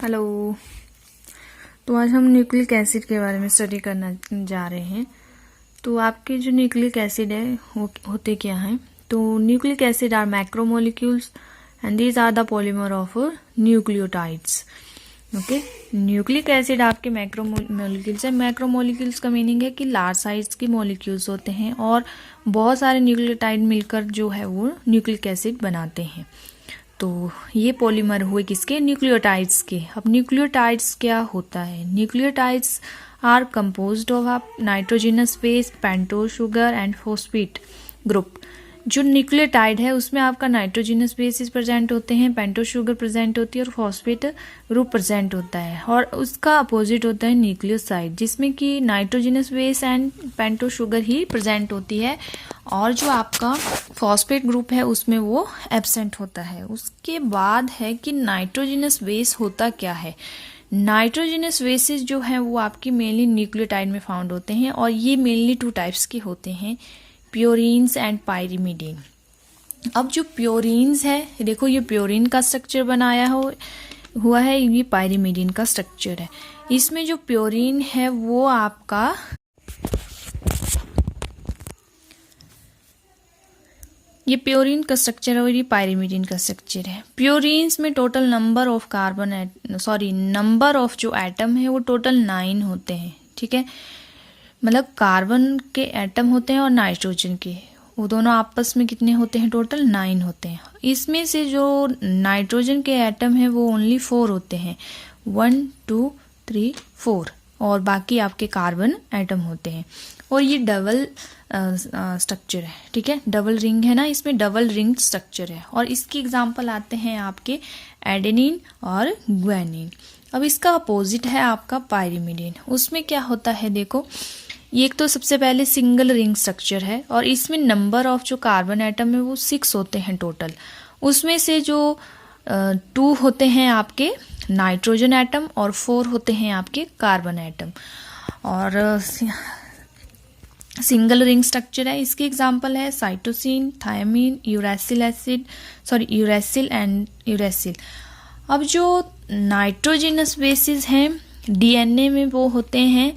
Hello. तो आज हम न्यूक्लिक एसिड के बारे में स्टडी करना जा रहे हैं। तो आपके जो न्यूक्लिक एसिड है होते क्या हैं? तो nucleic acid are macromolecules and these are the polymer of nucleotides. Okay, nucleic acid आपके मैक्रोमोलिक्यूल्स है। मैक्रोमोलिक्यूल्स का मीनिंग है कि लार्ज साइज के मॉलिक्यूल्स होते हैं और बहुत सारे न्यूक्लियोटाइड मिलकर जो है वो न्यूक्लिक एसिड बनाते हैं। तो ये पॉलीमर हुए किसके? न्यूक्लियोटाइड्स के। अब न्यूक्लियोटाइड्स क्या होता है? Nucleotides are composed of nitrogenous base, pentose sugar and phosphate group. जो न्यूक्लियोटाइड है उसमें आपका नाइट्रोजनस बेसिस प्रेजेंट होते हैं, पेंटोज शुगर प्रेजेंट होती है और फॉस्फेट ग्रुप प्रेजेंट होता है। और उसका अपोजिट होता है न्यूक्लियोसाइड, जिसमें कि nitrogenous base and pentose sugar he present होती है और जो आपका फॉस्फेट ग्रुप है उसमें वो एब्सेंट होता है। उसके बाद है कि नाइट्रोजनस बेस होता क्या है। नाइट्रोजनस बेसिस जो है वो आपकी मेनली न्यूक्लियोटाइड में फाउंड होते हैं और ये मेनली 2 टाइप्स के होते हैं, प्योरीन्स एंड पायरिमिडीन। अब जो प्योरीन्स है, देखो ये प्योरीन का स्ट्रक्चर बनाया हुआ है, ये पायरिमिडीन का स्ट्रक्चर है। इसमें जो प्योरीन है वो आपका ये प्योरीन का स्ट्रक्चर है और ये पायरिमिडीन का स्ट्रक्चर है। प्योरीन्स में टोटल नंबर ऑफ जो एटम है वो टोटल 9 होते हैं। ठीक है, मतलब कार्बन के एटम होते हैं और नाइट्रोजन के, वो दोनों आपस में कितने होते हैं? टोटल 9 होते हैं। इसमें से जो नाइट्रोजन के एटम है वो ओनली 4 होते हैं, 1 2 3 4, और बाकी आपके कार्बन एटम होते हैं। और ये डबल स्ट्रक्चर है। ठीक है, डबल रिंग है ना, इसमें डबल रिंग स्ट्रक्चर है। और इसकी एग्जांपल आते हैं आपके एडेनिन और ग्वानिन। अब इसका अपोजिट है आपका पायरिमिडीन। उसमें क्या होता है देखो, ये एक तो सबसे पहले सिंगल रिंग स्ट्रक्चर है और इसमें नंबर ऑफ जो कार्बन एटम है वो 6 होते हैं टोटल। उसमें से जो 2 होते हैं आपके नाइट्रोजन एटम और 4 होते हैं आपके कार्बन एटम। और सिंगल रिंग स्ट्रक्चर है। इसके एग्जांपल है cytosine, thymine, uracil and uracil. अब जो नाइट्रोजनस बेसिस हैं डीएनए में वो होते हैं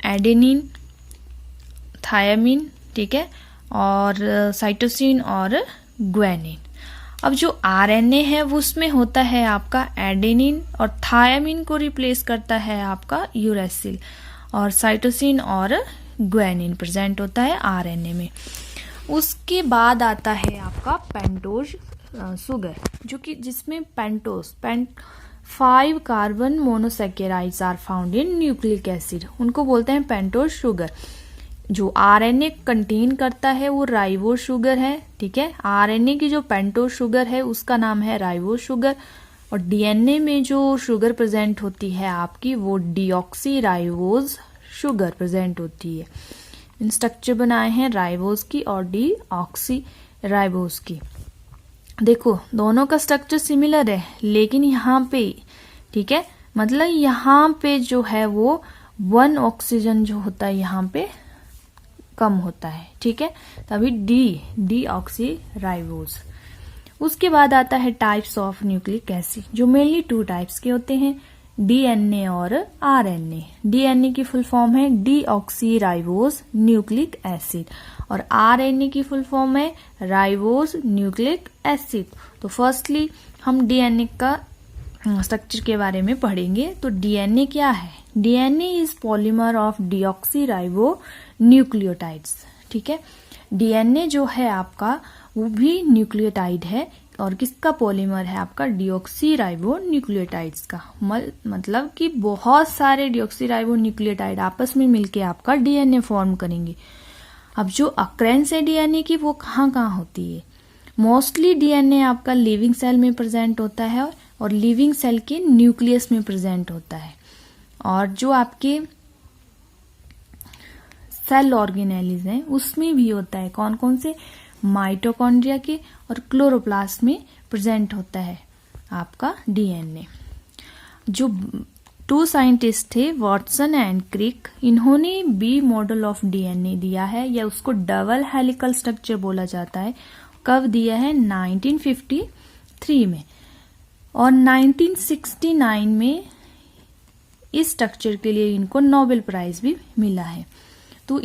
एडेनिन, थायमीन, ठीक है, और साइटोसिन और ग्वानिन। अब जो आरएनए है वो उसमें होता है आपका एडेनिन और थायमीन को रिप्लेस करता है आपका यूरेसिल, और साइटोसिन और ग्वानिन प्रेजेंट होता है आरएनए में। उसके बाद आता है आपका पेंटोज शुगर, जो कि जिसमें 5 carbon monosaccharides are found in nucleic acid, उनको बोलते हैं पेंटोज शुगर। जो आरएनए कंटेन करता है वो राइबोज शुगर है। ठीक है, आरएनए की जो पेंटोज शुगर है उसका नाम है राइबोज शुगर, और डीएनए में जो शुगर प्रेजेंट होती है आपकी वो डीऑक्सी राइबोज शुगर प्रेजेंट होती है। इन स्ट्रक्चर बनाए हैं राइबोज की और डीऑक्सी राइबोज की। देखो दोनों का स्ट्रक्चर सिमिलर है, लेकिन यहाँ पे, ठीक है, मतलब यहाँ पे जो है वो 1 ऑक्सीजन जो होता है यहाँ पे कम होता है। ठीक है, तभी डीऑक्सी राइबोज। उसके बाद आता है टाइप्स ऑफ न्यूक्लिक एसिड, जो मेनली 2 टाइप्स के होते हैं, डीएनए और आरएनए। डीएनए की फुल फॉर्म है डीऑक्सी राइबोज न्यूक्लिक एसिड और आरएनए की फुल फॉर्म है राइबोज न्यूक्लिक एसिड। तो फर्स्टली हम डीएनए का स्ट्रक्चर के बारे में पढ़ेंगे। तो डीएनए क्या है? DNA is polymer of deoxy ribo nucleotides. ठीक है, डीएनए जो है आपका वो भी न्यूक्लियोटाइड है और किसका पॉलीमर है? आपका डीऑक्सी राइबो न्यूक्लियोटाइड्स का। मतलब कि बहुत सारे डीऑक्सी राइबो न्यूक्लियोटाइड आपस में मिलके आपका डीएनए फॉर्म करेंगे। अब जो अक्रेंस है डीएनए की वो कहाँ कहाँ होती है? मोस्टली डीएनए आपका लिविंग सेल में प्रेजेंट होता है और लिविंग सेल के न्यूक्लियस में प्रेजेंट होता है। और जो आपके सेल ऑर्गेनेलिज हैं उसमें भी होता है। कौन कौन से? माइटोकॉन्ड्रिया के और क्लोरोप्लास्ट में प्रेजेंट होता है आपका डीएनए। जो 2 साइंटिस्ट थे वॉटसन एंड क्रिक, इन्होंने बी मॉडल ऑफ डीएनए दिया है, या उसको डबल हेलिकल स्ट्रक्चर बोला जाता है। कब दिया है? 1953 में। और 1969 में इस स्ट्रक्चर के लिए इनको नोबेल प्राइज भी मिला है। तो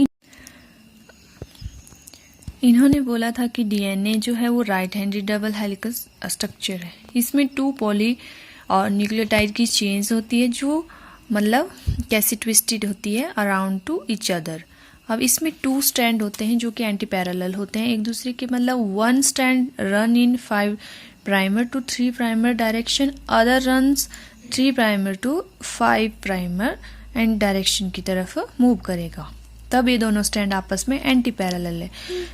इन्होंने बोला था कि डीएनए जो है वो right handed double helical structure है। इसमें 2 पॉली और न्यूक्लियोटाइड की चेन्स होती है जो मतलब कैसे ट्विस्टेड होती है अराउंड टू ईच अदर। अब इसमें 2 स्ट्रैंड होते हैं जो कि एंटी पैरेलल होते हैं एक दूसरे के, मतलब 1 strand run in 5 primer to 3 primer direction, other runs 3 primer to 5 primer and direction की तरफ मूव करेगा, तब ये दोनों स्ट्रैंड आपस में एंटी पैरेलल है।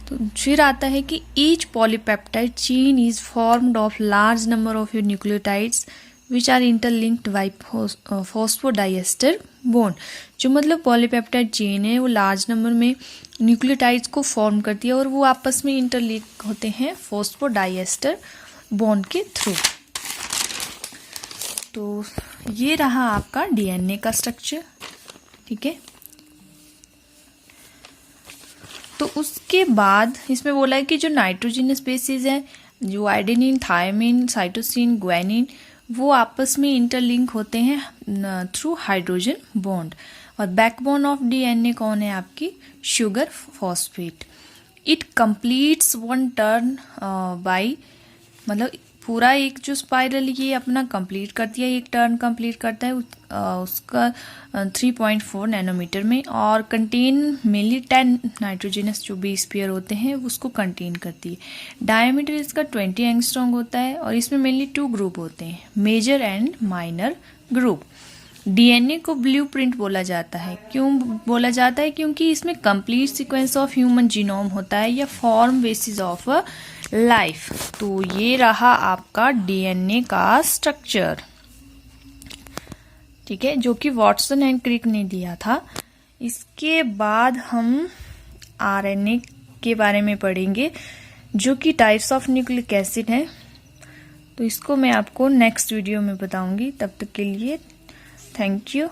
तो फिर आता है कि each polypeptide chain is formed of large number of nucleotides which are interlinked by phosphodiester bond. जो मतलब पॉलीपेप्टाइड चेन है वो लार्ज नंबर में न्यूक्लियोटाइड्स को फॉर्म करती है और वो आपस में इंटरलिंक होते हैं फॉस्फोडाइएस्टर बॉन्ड के थ्रू। तो ये रहा आपका डीएनए का स्ट्रक्चर, ठीक है। तो उसके बाद इसमें बोला है कि जो नाइट्रोजनस बेसिस है, जो एडेनिन, थायमिन, साइटोसिन, ग्वानिन, वो आपस में इंटरलिंक होते हैं थ्रू हाइड्रोजन बॉन्ड। और बैकबोन ऑफ डीएनए कौन है आपकी? Sugar phosphate. It completes 1 turn by, मतलब पूरा एक जो स्पाइरल ये अपना कंप्लीट करती है, एक टर्न कंप्लीट करता है उसका 3.4 नैनोमीटर में, और कंटेन मेनली 10 नाइट्रोजनस जो बेस पेयर होते हैं उसको कंटेन करती है। डायमीटर इसका 20 एंगस्ट्रॉम होता है और इसमें मेनली 2 ग्रुप होते हैं, major and minor group. DNA को ब्लूप्रिंट बोला जाता है। क्यों बोला जाता है? क्योंकि इसमें complete sequence of human genome होता है या फॉर्म बेसिस ऑफ लाइफ। तो ये रहा आपका डीएनए का स्ट्रक्चर, ठीक है, जो कि वाटसन एंड क्रिक ने दिया था। इसके बाद हम आरएनए के बारे में पढ़ेंगे जो कि टाइप्स ऑफ न्यूक्लिक एसिड है। तो इसको मैं आपको नेक्स्ट वीडियो में बताऊंगी। तब तक के लिए थैंक यू।